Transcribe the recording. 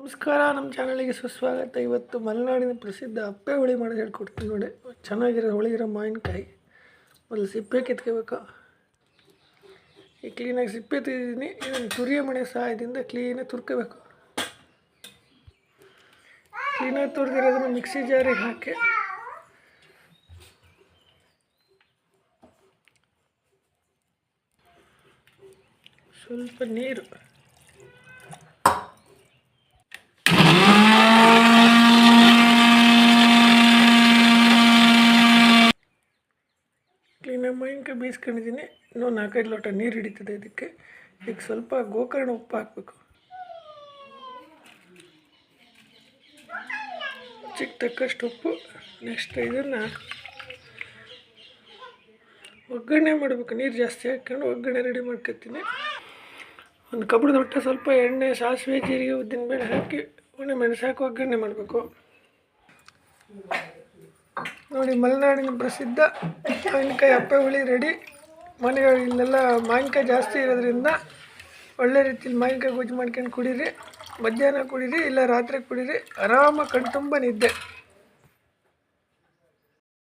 ನಮಸ್ಕಾರ, ನಮ್ಮ ಚಾನಲಿಗೆ ಸುಸ್ವಾಗತ. ಇವತ್ತು ಮಲೆನಾಡಿನ ಪ್ರಸಿದ್ಧ ಅಪ್ಪೆ ಹುಳಿ ಮಾಡೋದು ಹೇಳ್ಕೊಡ್ತೀನಿ ನೋಡಿ. ಚೆನ್ನಾಗಿರೋ ಹುಳಿಗಿರೋ ಮಾವಿನಕಾಯಿ ಮೊದಲು ಸಿಪ್ಪೆ ಕಿತ್ಕೋಬೇಕು. ಈ ಕ್ಲೀನಾಗಿ ಸಿಪ್ಪೆ ತೆಗೆದಿದ್ದೀನಿ. ಇದನ್ನು ತುರಿಯ ಮಣೆ ಸಹಾಯದಿಂದ ಕ್ಲೀನಾಗಿ ತುರ್ಕೋಬೇಕು. ಕ್ಲೀನಾಗಿ ತುರಿದಿರೋದನ್ನು ಮಿಕ್ಸಿ ಜಾರಿಗೆ ಹಾಕಿ ಸ್ವಲ್ಪ ನೀರು, ಕ್ಲೀನಾಗಿ ಮಾವಿನಕಾಯಿ ಬೇಯಿಸ್ಕೊಂಡಿದ್ದೀನಿ. ಇನ್ನೂ 4-5 ಲೋಟ ನೀರು ಹಿಡಿತದೆ. ಇದಕ್ಕೆ ಸ್ವಲ್ಪ ಗೋಕರ್ಣ ಉಪ್ಪು ಹಾಕಬೇಕು. ಚಿಕ್ಕ ತಕ್ಕಷ್ಟು ಉಪ್ಪು. ನೆಕ್ಸ್ಟ್ ಇದನ್ನು ಒಗ್ಗರಣೆ ಮಾಡಬೇಕು. ನೀರು ಜಾಸ್ತಿ ಹಾಕ್ಕೊಂಡು ಒಗ್ಗರಣೆ ರೆಡಿ ಮಾಡ್ಕೊತೀನಿ. ಒಂದು ಕಬ್ಬಣದ ಹೊಟ್ಟೆ ಸ್ವಲ್ಪ ಎಣ್ಣೆ, ಸಾಸಿವೆ, ಜೀರಿಗೆ, ಉದ್ದಿನಬೇಳೆ ಹಾಕಿ ಮೆಣಸು ಹಾಕಿ ಒಗ್ಗರಣೆ ಮಾಡಬೇಕು. ನೋಡಿ, ಮಲೆನಾಡಿನ ಪ್ರಸಿದ್ಧ ಮಾವಿನಕಾಯಿ ಅಪ್ಪೆ ಹುಳಿ ರೆಡಿ. ಮನೆಗಳಿಲ್ಲೆಲ್ಲ ಮಾವಿನಕಾಯಿ ಜಾಸ್ತಿ ಇರೋದ್ರಿಂದ ಒಳ್ಳೆ ರೀತಿಯಲ್ಲಿ ಮಾವಿನಕಾಯಿ ಗೊಜ್ಜು ಮಾಡ್ಕೊಂಡು ಕುಡೀರಿ. ಮಧ್ಯಾಹ್ನ ಕುಡೀರಿ, ಇಲ್ಲ ರಾತ್ರಿ ಕುಡೀರಿ. ಆರಾಮಾಗಿ ಕಣ್ತುಂಬ ನಿದ್ದೆ.